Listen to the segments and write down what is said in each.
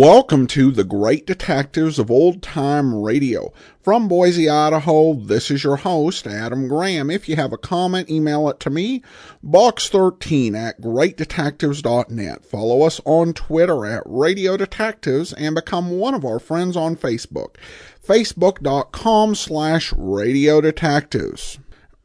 Welcome to the Great Detectives of Old Time Radio. From Boise, Idaho, this is your host, Adam Graham. If you have a comment, email it to me, box13@greatdetectives.net. Follow us on Twitter at Radio Detectives and become one of our friends on Facebook, facebook.com/Radio Detectives.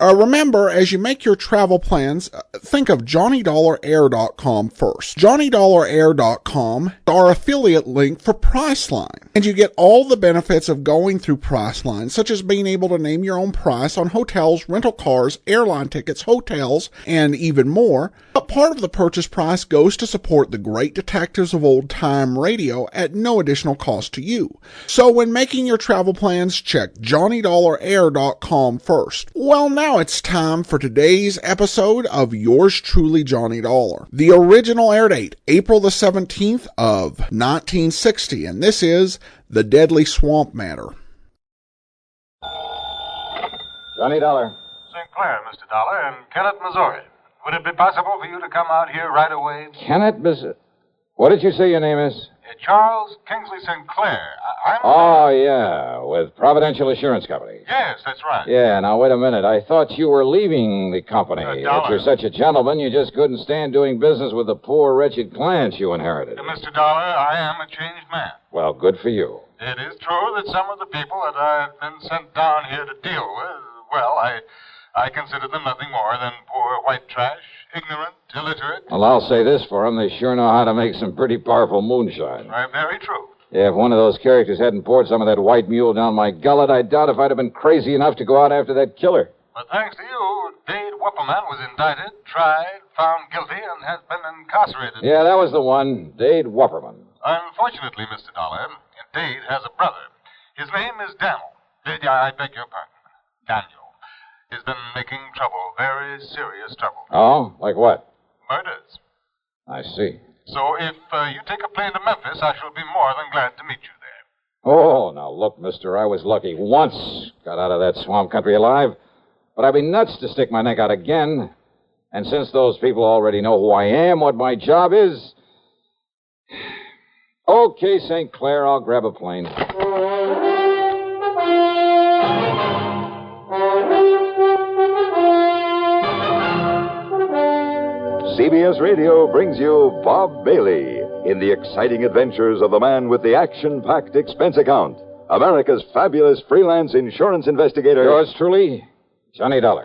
Remember, as you make your travel plans, think of JohnnyDollarAir.com first. JohnnyDollarAir.com is our affiliate link for Priceline, and you get all the benefits of going through Priceline, such as being able to name your own price on hotels, rental cars, airline tickets, hotels, and even more. But part of the purchase price goes to support the Great Detectives of Old Time Radio at no additional cost to you. So when making your travel plans, check JohnnyDollarAir.com first. Well, now it's time for today's episode of Yours Truly, Johnny Dollar. The original air date, April the 17th of 1960, and this is The Deadly Swamp Matter. Johnny Dollar. St. Clair, Mr. Dollar, and Kennett, Missouri. Would it be possible for you to come out here right away? Kennett, Missouri. What did you say your name is? Charles Kingsley St. Clair. Oh, yeah, with Providential Assurance Company. Yes, that's right. Yeah, now wait a minute. I thought you were leaving the company. Dollar. If you're such a gentleman, you just couldn't stand doing business with the poor, wretched clients you inherited. Mr. Dollar, I am a changed man. Well, good for you. It is true that some of the people that I've been sent down here to deal with, well, I consider them nothing more than poor white trash, ignorant, illiterate. Well, I'll say this for them. They sure know how to make some pretty powerful moonshine. Very true. Yeah, if one of those characters hadn't poured some of that white mule down my gullet, I doubt if I'd have been crazy enough to go out after that killer. But thanks to you, Dade Wupperman was indicted, tried, found guilty, and has been incarcerated. Yeah, that was the one, Dade Wupperman. Unfortunately, Mr. Dollar, Dade has a brother. His name is Daniel. I beg your pardon. Daniel. He's been making trouble, very serious trouble. Oh? Like what? Murders. I see. So if you take a plane to Memphis, I shall be more than glad to meet you there. Oh, now look, mister, I was lucky once. Got out of that swamp country alive. But I'd be nuts to stick my neck out again. And since those people already know who I am, what my job is... Okay, St. Clair, I'll grab a plane. CBS Radio brings you Bob Bailey in the exciting adventures of the man with the action-packed expense account, America's fabulous freelance insurance investigator. Yours truly, Johnny Dollar.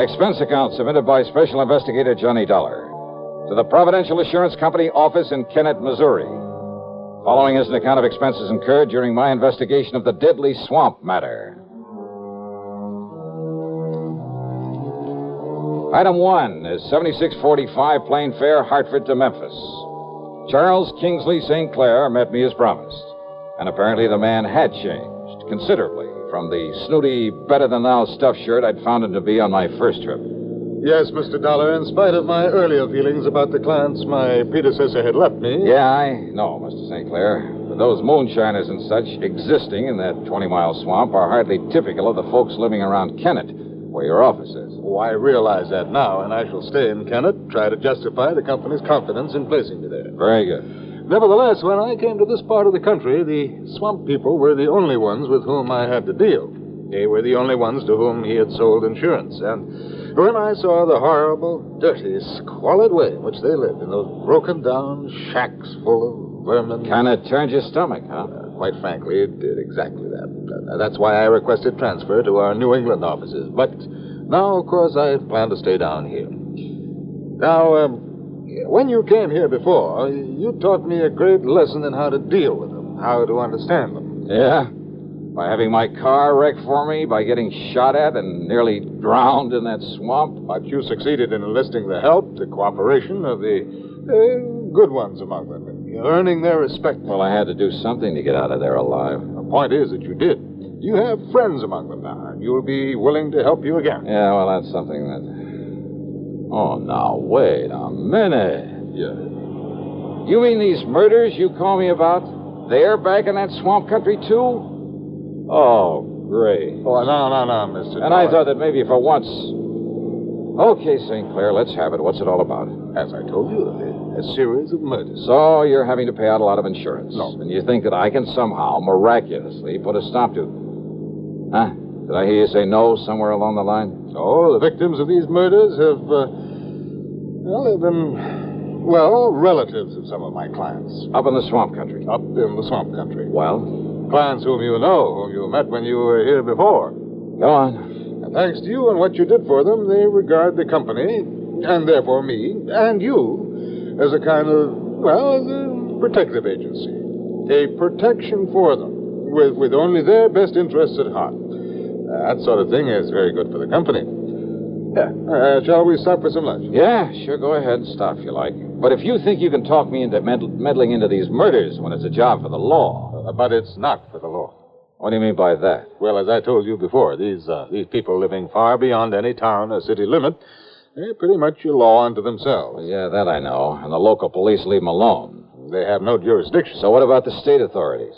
Expense account submitted by Special Investigator Johnny Dollar to the Providential Assurance Company office in Kennett, Missouri. Following is an account of expenses incurred during my investigation of the Deadly Swamp Matter. Item 1 is 7645 plane fare, Hartford to Memphis. Charles Kingsley St. Clair met me as promised, and apparently the man had changed considerably from the snooty, better-than-thou stuffed shirt I'd found him to be on my first trip. Yes, Mr. Dollar, in spite of my earlier feelings about the clients my predecessor had left me... Yeah, I know, Mr. St. Clair. But those moonshiners and such existing in that 20-mile swamp are hardly typical of the folks living around Kennett, where your office is. Oh, I realize that now, and I shall stay in Kennett, try to justify the company's confidence in placing me there. Very good. Nevertheless, when I came to this part of the country, the swamp people were the only ones with whom I had to deal. They were the only ones to whom he had sold insurance, and... when I saw the horrible, dirty, squalid way in which they lived in those broken-down shacks full of vermin... Kind of turned your stomach, huh? Quite frankly, it did exactly that. That's why I requested transfer to our New England offices. But now, of course, I plan to stay down here. Now, when you came here before, you taught me a great lesson in how to deal with them, how to understand them. Yeah? By having my car wrecked for me, by getting shot at and nearly drowned in that swamp. But you succeeded in enlisting the help, the cooperation of the good ones among them, and earning their respect. Well, I had to do something to get out of there alive. The point is that you did. You have friends among them now, and you'll be willing to help you again. Yeah, well, that's something that... Oh, now, wait a minute. Yeah. You mean these murders you call me about? They're back in that swamp country, too? Oh, great. Oh, no, Mr. And I thought that maybe for once... Okay, St. Clair, let's have it. What's it all about? As I told you, a series of murders. So you're having to pay out a lot of insurance. No. And you think that I can somehow, miraculously, put a stop to... Huh? Did I hear you say no somewhere along the line? No, the victims of these murders have, they've been, relatives of some of my clients. Up in the swamp country? Up in the swamp country. Well? Clients whom you know, whom you met when you were here before. Go on. And thanks to you and what you did for them, they regard the company, and therefore me, and you, as a kind of, as a protective agency. A protection for them, with only their best interests at heart. That sort of thing is very good for the company. Yeah. Shall we stop for some lunch? Yeah, sure, go ahead and stop if you like. But if you think you can talk me into meddling into these murders when it's a job for the law... But it's not for the law. What do you mean by that? Well, as I told you before, these people living far beyond any town or city limit, they're pretty much a law unto themselves. Well, yeah, that I know. And the local police leave them alone. They have no jurisdiction. So what about the state authorities?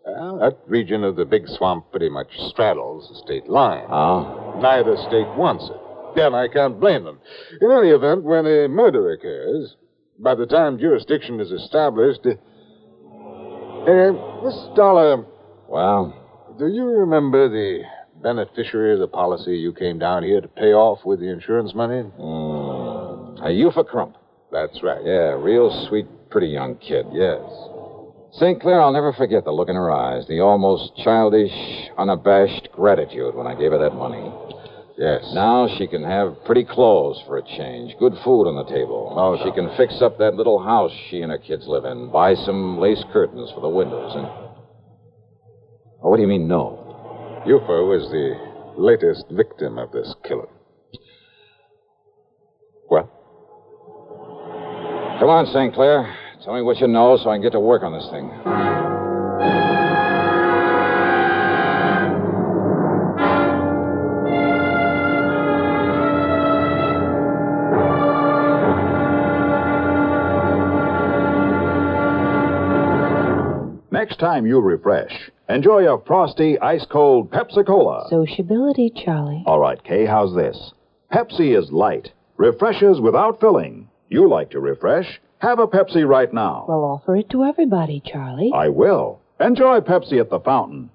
Well, that region of the big swamp pretty much straddles the state line. Oh? Neither state wants it. And I can't blame them. In any event, when a murder occurs, by the time jurisdiction is established... Miss Dollar... Well? Do you remember the beneficiary of the policy you came down here to pay off with the insurance money? A Eupha Crump. That's right. Yeah, real sweet, pretty young kid. Yes. St. Clair, I'll never forget the look in her eyes, the almost childish, unabashed gratitude when I gave her that money. Yes. Now she can have pretty clothes for a change, good food on the table. Oh, she can fix up that little house she and her kids live in, buy some lace curtains for the windows, and... Oh, what do you mean, no? Eupha was the latest victim of this killer. What? Come on, St. Clair. Tell me what you know so I can get to work on this thing. Next time you refresh, enjoy a frosty, ice-cold Pepsi-Cola. Sociability, Charlie. All right, Kay, how's this? Pepsi is light, refreshes without filling. You like to refresh? Have a Pepsi right now. Well, offer it to everybody, Charlie. I will. Enjoy Pepsi at the fountain.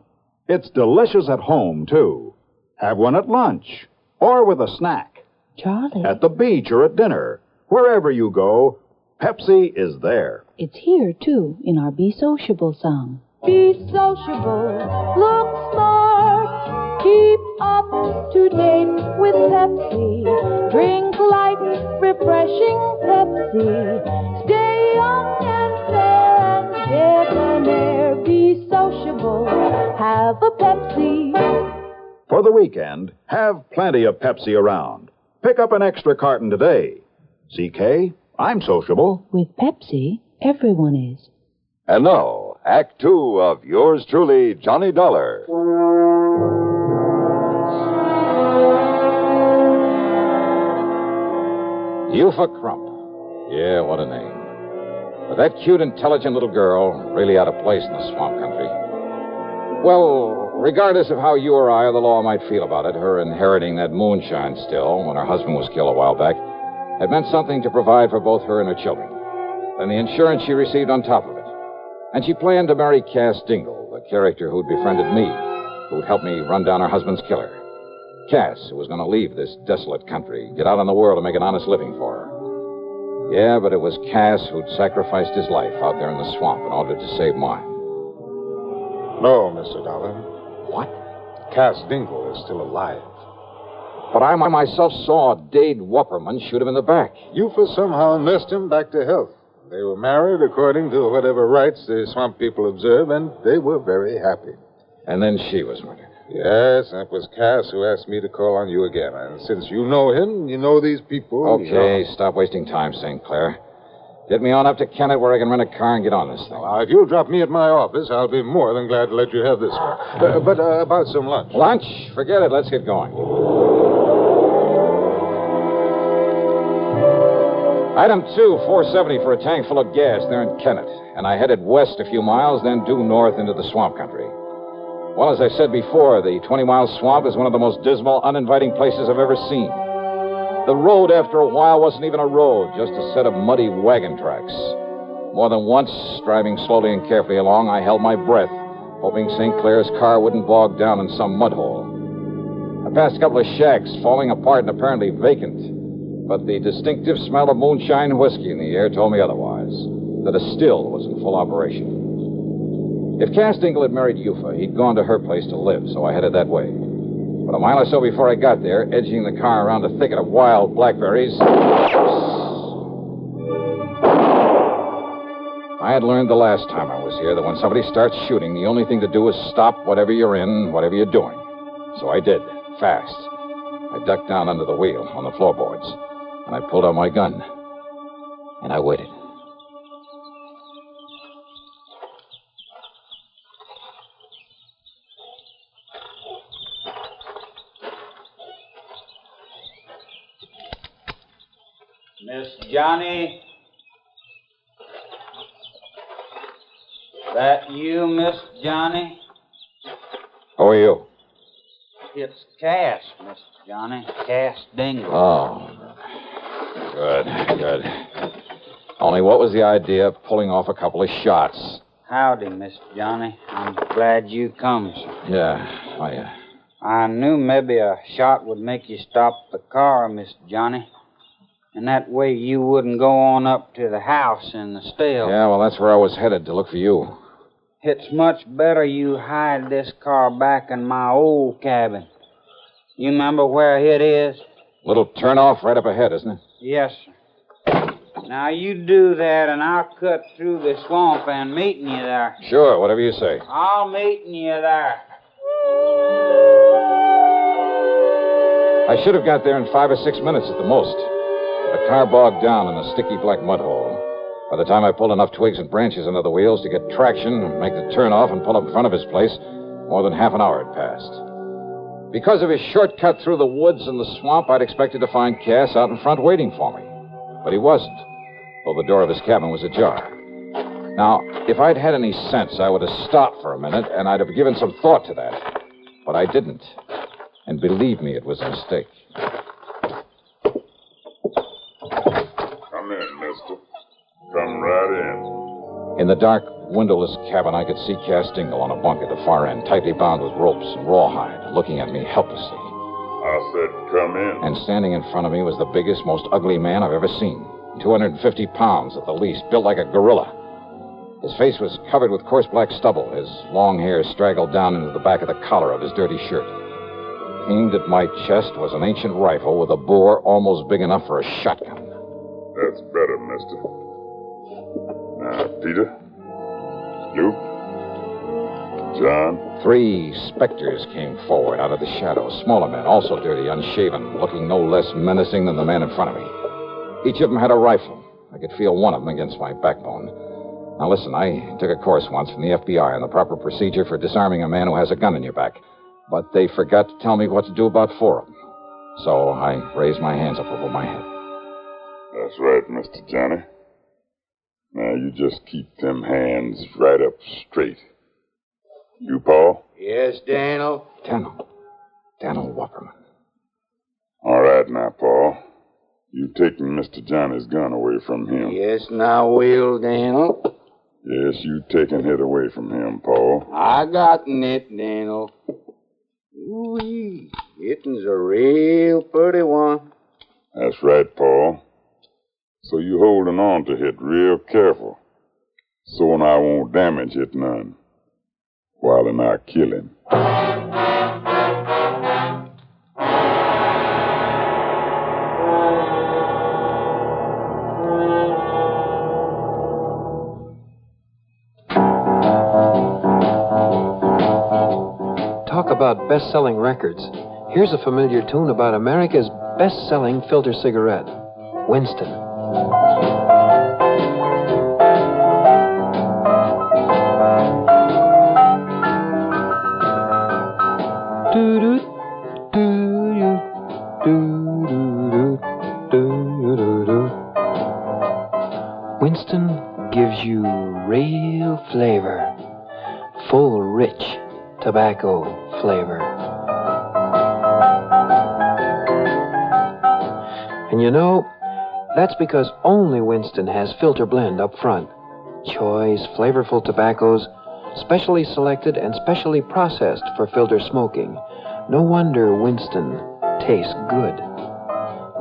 It's delicious at home, too. Have one at lunch or with a snack. Charlie. At the beach or at dinner. Wherever you go, Pepsi is there. It's here, too, in our Be Sociable song. Be sociable, look smart, keep up to date with Pepsi. Drink light, refreshing Pepsi. Stay young and fair and debonair. Be sociable, have a Pepsi. For the weekend, have plenty of Pepsi around. Pick up an extra carton today. CK, I'm sociable. With Pepsi, everyone is. And now, Act Two of yours truly, Johnny Dollar. Eupha Crump. Yeah, what a name. But that cute, intelligent little girl, really out of place in the swamp country. Well, regardless of how you or I or the law might feel about it, her inheriting that moonshine still, when her husband was killed a while back, had meant something to provide for both her and her children. And the insurance she received on top of it. And she planned to marry Cass Dingle, the character who'd befriended me, who'd helped me run down her husband's killer. Cass, who was going to leave this desolate country, get out in the world and make an honest living for her. Yeah, but it was Cass who'd sacrificed his life out there in the swamp in order to save mine. No, Mr. Dollar. What? Cass Dingle is still alive. But I myself saw Dade Wupperman shoot him in the back. Eupha somehow nursed him back to health. They were married according to whatever rites the swamp people observe, and they were very happy. And then she was murdered. Yes, that was Cass who asked me to call on you again. And since you know him, you know these people... Okay, stop wasting time, St. Clair. Get me on up to Kennett where I can rent a car and get on this thing. Now, if you'll drop me at my office, I'll be more than glad to let you have this one. But about some lunch. Lunch? Forget it. Let's get going. Item 2, 470 for a tank full of gas there in Kennett. And I headed west a few miles, then due north into the swamp country. Well, as I said before, the 20-mile swamp is one of the most dismal, uninviting places I've ever seen. The road, after a while, wasn't even a road, just a set of muddy wagon tracks. More than once, driving slowly and carefully along, I held my breath, hoping St. Clair's car wouldn't bog down in some mud hole. I passed a couple of shacks, falling apart and apparently vacant. But the distinctive smell of moonshine whiskey in the air told me otherwise, that a still was in full operation. If Cass Dingle had married Eufa, he'd gone to her place to live, so I headed that way. But a mile or so before I got there, edging the car around a thicket of wild blackberries, I had learned the last time I was here that when somebody starts shooting, the only thing to do is stop whatever you're in, whatever you're doing. So I did, fast. I ducked down under the wheel on the floorboards, and I pulled out my gun. And I waited. Miss Johnny? That you, Miss Johnny? Who are you? It's Cass, Miss Johnny. Cass Dingle. Oh. Good. Only what was the idea of pulling off a couple of shots? Howdy, Miss Johnny. I'm glad you come, sir. Yeah, I knew maybe a shot would make you stop the car, Miss Johnny. And that way you wouldn't go on up to the house in the still. Yeah, well, that's where I was headed, to look for you. It's much better you hide this car back in my old cabin. You remember where it is? Little turnoff right up ahead, isn't it? Yes, sir. Now you do that and I'll cut through the swamp and meeting you there. Sure, whatever you say. I'll meeting you there. I should have got there in 5 or 6 minutes at the most. The car bogged down in a sticky black mud hole. By the time I pulled enough twigs and branches under the wheels to get traction and make the turnoff and pull up in front of his place, more than half an hour had passed. Because of his shortcut through the woods and the swamp, I'd expected to find Cass out in front waiting for me. But he wasn't, though the door of his cabin was ajar. Now, if I'd had any sense, I would have stopped for a minute, and I'd have given some thought to that. But I didn't. And believe me, it was a mistake. Come in, mister. Come right in. In the dark, windowless cabin, I could see Cass Dingle on a bunk at the far end, tightly bound with ropes and rawhide, looking at me helplessly. I said come in. And standing in front of me was the biggest, most ugly man I've ever seen. 250 pounds at the least, built like a gorilla. His face was covered with coarse black stubble. His long hair straggled down into the back of the collar of his dirty shirt. Aimed at my chest was an ancient rifle with a bore almost big enough for a shotgun. That's better, mister. Now, Peter, Luke, John. 3 specters came forward out of the shadows. Smaller men, also dirty, unshaven, looking no less menacing than the man in front of me. Each of them had a rifle. I could feel one of them against my backbone. Now, listen, I took a course once from the FBI on the proper procedure for disarming a man who has a gun in your back. But they forgot to tell me what to do about 4 of them. So I raised my hands up over my head. That's right, Mr. Johnny. Now, you just keep them hands right up straight. You, Paul? Yes, Daniel. Daniel Wupperman. All right now, Paul. You taking Mr. Johnny's gun away from him. Yes, now will, Daniel. Yes, you taking it away from him, Paul. I gotten it, Daniel. Ooh-wee. It'n's a real pretty one. That's right, Paul. So you holding on to it real careful, so I won't damage it none, while I kill him. Talk about best-selling records. Here's a familiar tune about America's best-selling filter cigarette, Winston. rich tobacco flavor. And you know, that's because only Winston has filter blend up front. Choice, flavorful tobaccos, specially selected and specially processed for filter smoking. No wonder Winston tastes good.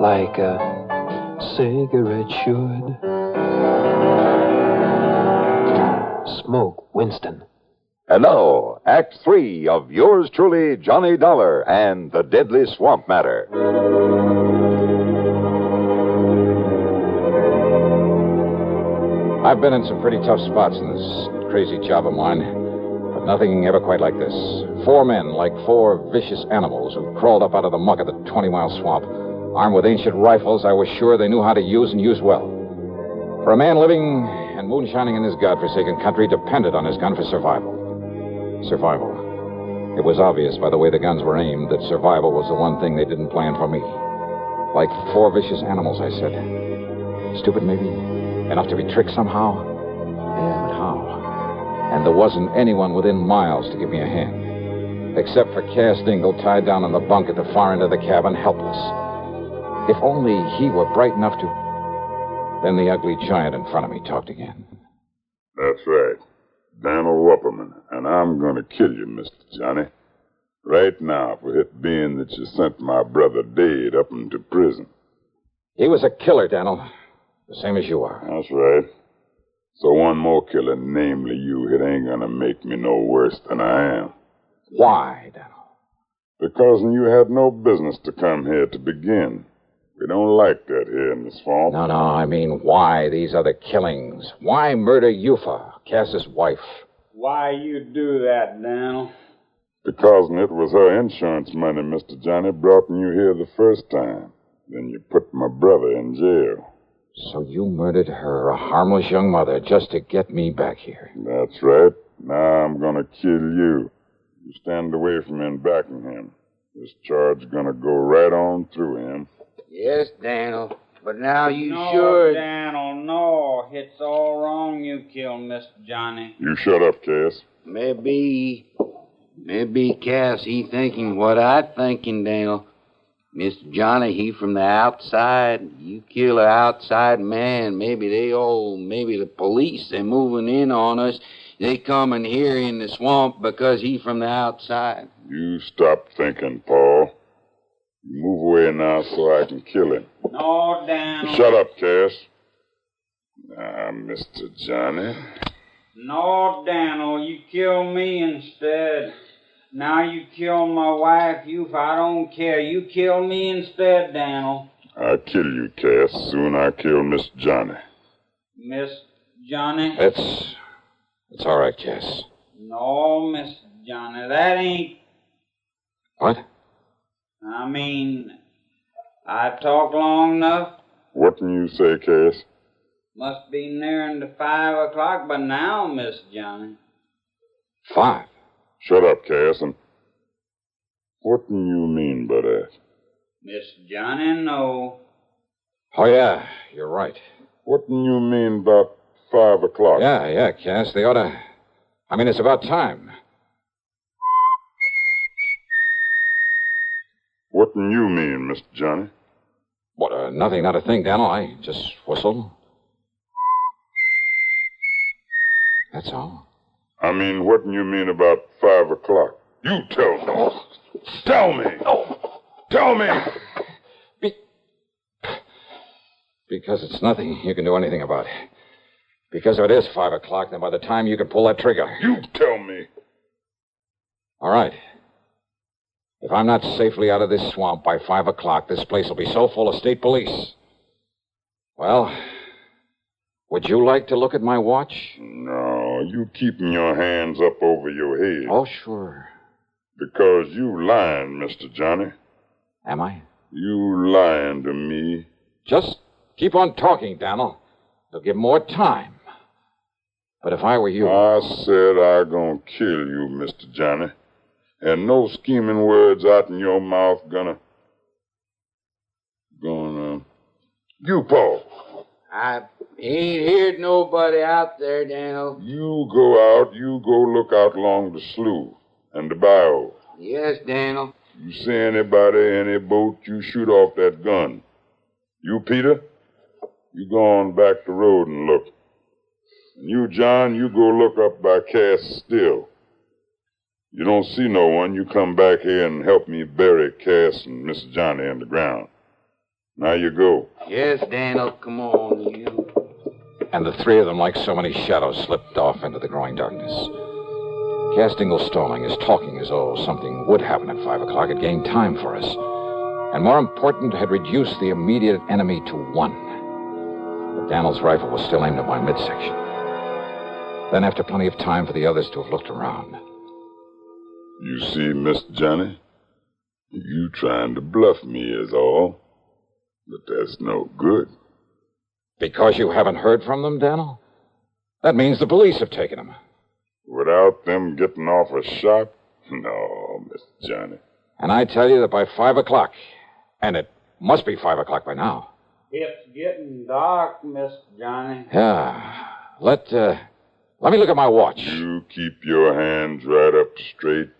Like a cigarette should. Smoke Winston. And now, Act 3 of yours truly, Johnny Dollar and the Deadly Swamp Matter. I've been in some pretty tough spots in this crazy job of mine, but nothing ever quite like this. 4 men, like 4 vicious animals who crawled up out of the muck of the 20-mile swamp. Armed with ancient rifles I was sure they knew how to use and use well. For a man living and moonshining in this godforsaken country depended on his gun for survival. Survival. It was obvious by the way the guns were aimed that survival was the one thing they didn't plan for me. Like 4 vicious animals, I said. Stupid, maybe? Enough to be tricked somehow? Yeah, but how? And there wasn't anyone within miles to give me a hand. Except for Cass Dingle, tied down on the bunk at the far end of the cabin, helpless. If only he were bright enough to... Then the ugly giant in front of me talked again. That's right. Daniel Wupperman, and I'm going to kill you, Mr. Johnny. Right now, for it being that you sent my brother Dade up into prison. He was a killer, Daniel. The same as you are. That's right. So one more killer, namely you, it ain't going to make me no worse than I am. Why, Daniel? Because you had no business to come here to begin. We don't like that here in the swamp. No, I mean, why these other killings? Why murder Eufa, Cass's wife? Why you do that, Daniel? Because it was her insurance money, Mr. Johnny, brought you here the first time. Then you put my brother in jail. So you murdered her, a harmless young mother, just to get me back here. That's right. Now I'm going to kill you. You stand away from him backing him. This charge going to go right on through him. Yes, Daniel. But now you no, should... No, Daniel, no. It's all wrong you killed Mr. Johnny. You shut up, Cass. Maybe Cass, he thinking what I thinking, Daniel. Mr. Johnny, he from the outside. You kill an outside man. Maybe the police, they moving in on us. They coming here in the swamp because he from the outside. You stop thinking, Paul. You move away now so I can kill him. No, Daniel. Shut up, Cass. Now, Mr. Johnny. No, Daniel, you kill me instead. Now you kill my wife, I don't care. You kill me instead, Daniel. I'll kill you, Cass. Soon I kill Miss Johnny. Miss Johnny? It's all right, Cass. No, Miss Johnny, that ain't... What? I mean, I talked long enough. What can you say, Cass? Must be nearing to 5 o'clock by now, Miss Johnny. 5? Shut up, Cass, and what do you mean by that? Miss Johnny, no. Oh, yeah, you're right. What do you mean about 5 o'clock? Yeah, Cass, they ought to... I mean, it's about time. What do you mean, Mr. Johnny? What, nothing, not a thing, Daniel. I just whistled. That's all. I mean, what do you mean about 5 o'clock? You tell me. Tell me. Tell me. Because it's nothing you can do anything about. Because if it is 5 o'clock, then by the time you can pull that trigger... You tell me. All right. If I'm not safely out of this swamp by 5 o'clock, this place will be so full of state police. Well, would you like to look at my watch? No, you keeping your hands up over your head. Oh, sure. Because you lying, Mr. Johnny. Am I? You lying to me. Just keep on talking, Daniel. They'll give more time. But if I were you... I said I gonna kill you, Mr. Johnny. And no scheming words out in your mouth gonna... You, Paul. Ain't heard nobody out there, Daniel. You go out, you go look out along the slough and the bayou. Yes, Daniel. You see anybody, any boat, you shoot off that gun. You, Peter, you go on back the road and look. And you, John, you go look up by Cass Still. You don't see no one, you come back here and help me bury Cass and Miss Johnny in the ground. Now you go. Yes, Daniel, come on, you. And the three of them, like so many shadows, slipped off into the growing darkness. Cass Dingle Stalling is talking as though something would happen at 5 o'clock. It gained time for us. And more important, had reduced the immediate enemy to 1. But Daniel's rifle was still aimed at my midsection. Then, after plenty of time for the others to have looked around. You see, Miss Johnny, you trying to bluff me is all. But that's no good. Because you haven't heard from them, Daniel? That means the police have taken them. Without them getting off a shot? No, Miss Johnny. And I tell you that by 5 o'clock, and it must be 5 o'clock by now. It's getting dark, Miss Johnny. Yeah. Let me look at my watch. You keep your hands right up straight.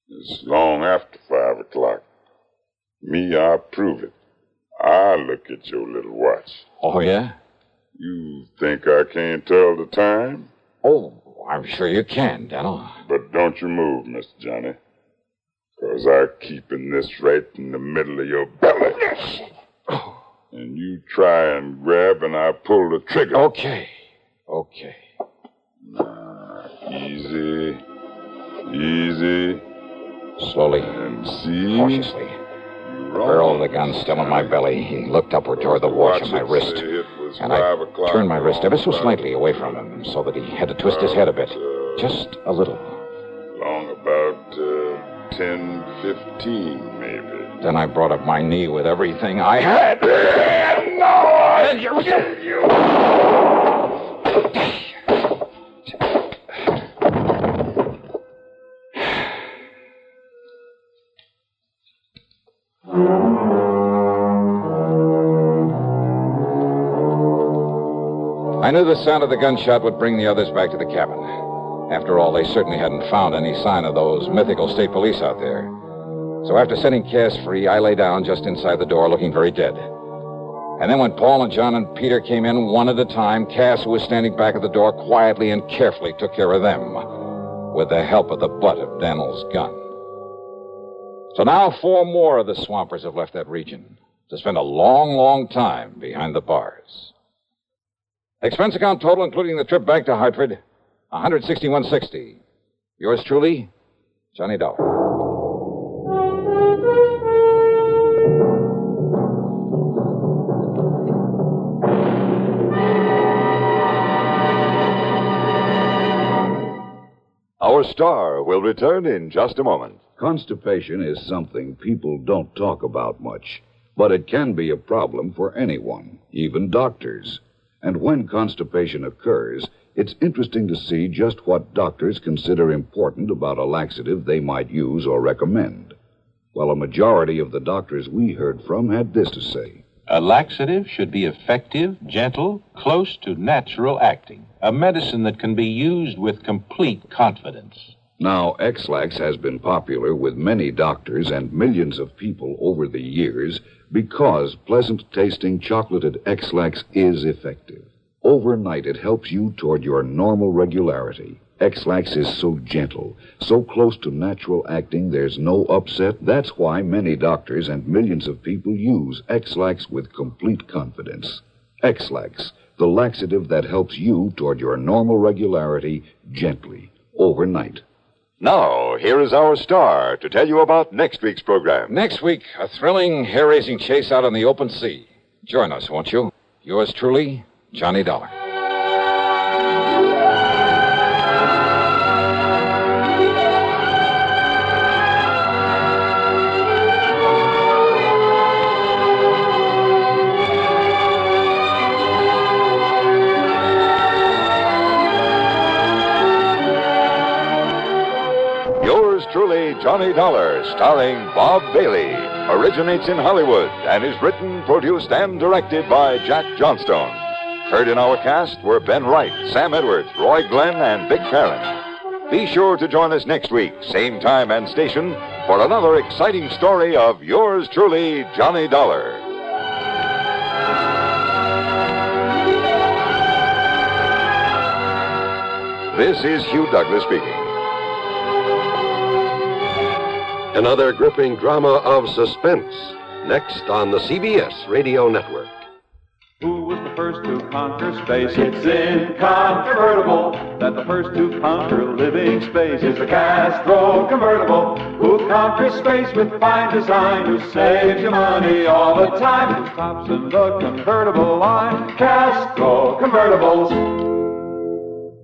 It's long after 5 o'clock. Me, I prove it. I look at your little watch. Oh, yeah? You think I can't tell the time? Oh, I'm sure you can, Daniel. But don't you move, Miss Johnny. 'Cause I'm keeping this right in the middle of your belly. And you try and grab and I pull the trigger. Okay. Now, easy. Easy. Slowly. And see? Cautiously. The barrel of the gun still in my belly. He looked upward toward the watch on my wrist. And I turned my wrist ever so slightly away from him so that he had to twist his head a bit. Just a little. Long about 10:15, maybe. Then I brought up my knee with everything I had. No! You! I knew the sound of the gunshot would bring the others back to the cabin. After all, they certainly hadn't found any sign of those mythical state police out there. So after setting Cass free, I lay down just inside the door, looking very dead. And then when Paul and John and Peter came in one at a time, Cass, who was standing back at the door, quietly and carefully took care of them, with the help of the butt of Daniel's gun. So now 4 more of the swampers have left that region to spend a long, long time behind the bars. Expense account total, including the trip back to Hartford, $161.60. Yours truly, Johnny Dollar. Our star will return in just a moment. Constipation is something people don't talk about much, but it can be a problem for anyone, even doctors. And when constipation occurs, it's interesting to see just what doctors consider important about a laxative they might use or recommend. Well, a majority of the doctors we heard from had this to say. A laxative should be effective, gentle, close to natural acting. A medicine that can be used with complete confidence. Now, X-Lax has been popular with many doctors and millions of people over the years because pleasant-tasting chocolated X-Lax is effective. Overnight, it helps you toward your normal regularity. X-Lax is so gentle, so close to natural acting, there's no upset. That's why many doctors and millions of people use X-Lax with complete confidence. X-Lax, the laxative that helps you toward your normal regularity gently, overnight. Now, here is our star to tell you about next week's program. Next week, a thrilling, hair-raising chase out on the open sea. Join us, won't you? Yours truly, Johnny Dollar. Truly, Johnny Dollar, starring Bob Bailey, originates in Hollywood and is written, produced, and directed by Jack Johnstone. Heard in our cast were Ben Wright, Sam Edwards, Roy Glenn, and Vic Perrin. Be sure to join us next week, same time and station, for another exciting story of yours truly, Johnny Dollar. This is Hugh Douglas speaking. Another gripping drama of suspense, next on the CBS Radio Network. Who was the first to conquer space? It's incontrovertible that the first to conquer living space is the Castro convertible, who conquers space with fine design, who saves you money all the time, who stops in the convertible line. Castro convertibles.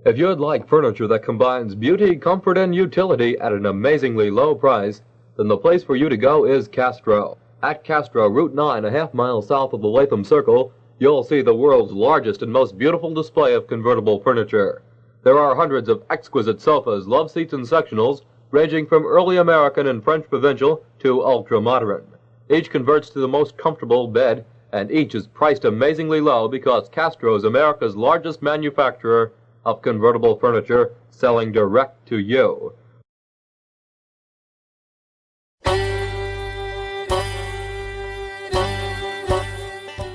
If you'd like furniture that combines beauty, comfort, and utility at an amazingly low price, then the place for you to go is Castro. At Castro, Route 9, a half mile south of the Latham Circle, you'll see the world's largest and most beautiful display of convertible furniture. There are hundreds of exquisite sofas, love seats, and sectionals, ranging from early American and French provincial to ultra-modern. Each converts to the most comfortable bed, and each is priced amazingly low because Castro is America's largest manufacturer of convertible furniture, selling direct to you.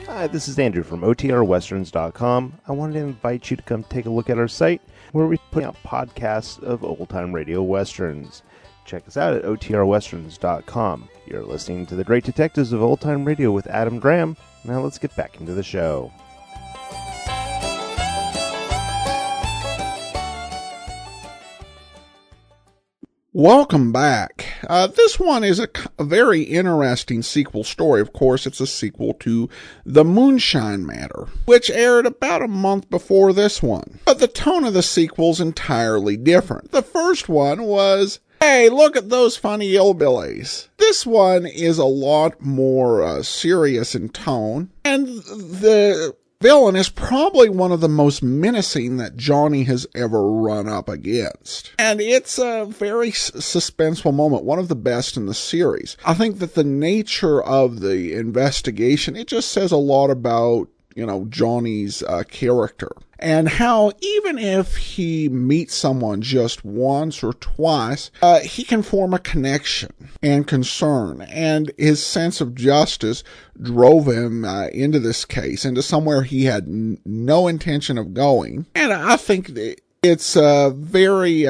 Hi, this is Andrew from OTRWesterns.com. I wanted to invite you to come take a look at our site where we put out podcasts of old-time radio westerns. Check us out at OTRWesterns.com. You're listening to The Great Detectives of Old Time Radio with Adam Graham. Now let's get back into the show. Welcome back. This one is a very interesting sequel story. Of course, it's a sequel to The Moonshine Matter, which aired about a month before this one. But the tone of the sequel's entirely different. The first one was, hey, look at those funny hillbillies. This one is a lot more serious in tone, and the villain is probably one of the most menacing that Johnny has ever run up against. And it's a very suspenseful moment, one of the best in the series. I think that the nature of the investigation, it just says a lot about, Johnny's character. And how even if he meets someone just once or twice, he can form a connection and concern. And his sense of justice drove him into this case, into somewhere he had no intention of going. And I think that it's a very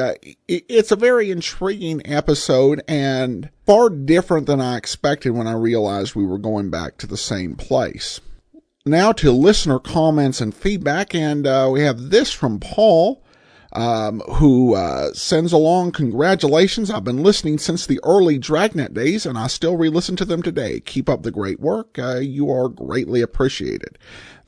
intriguing episode and far different than I expected when I realized we were going back to the same place. Now to listener comments and feedback, and we have this from Paul, who sends along, congratulations, I've been listening since the early Dragnet days, and I still re-listen to them today. Keep up the great work. You are greatly appreciated.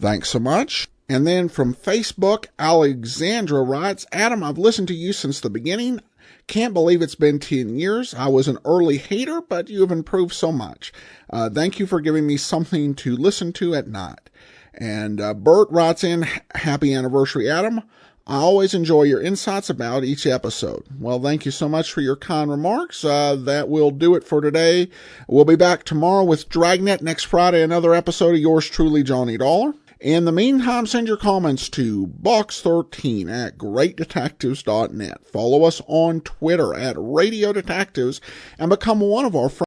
Thanks so much. And then from Facebook, Alexandra writes, Adam, I've listened to you since the beginning. Can't believe it's been 10 years. I was an early hater, but you have improved so much. Thank you for giving me something to listen to at night. And Bert writes in, happy anniversary, Adam. I always enjoy your insights about each episode. Well, thank you so much for your kind remarks. That will do it for today. We'll be back tomorrow with Dragnet. Next Friday, another episode of yours truly, Johnny Dollar. In the meantime, send your comments to box13 at greatdetectives.net. Follow us on Twitter at Radio Detectives and become one of our friends.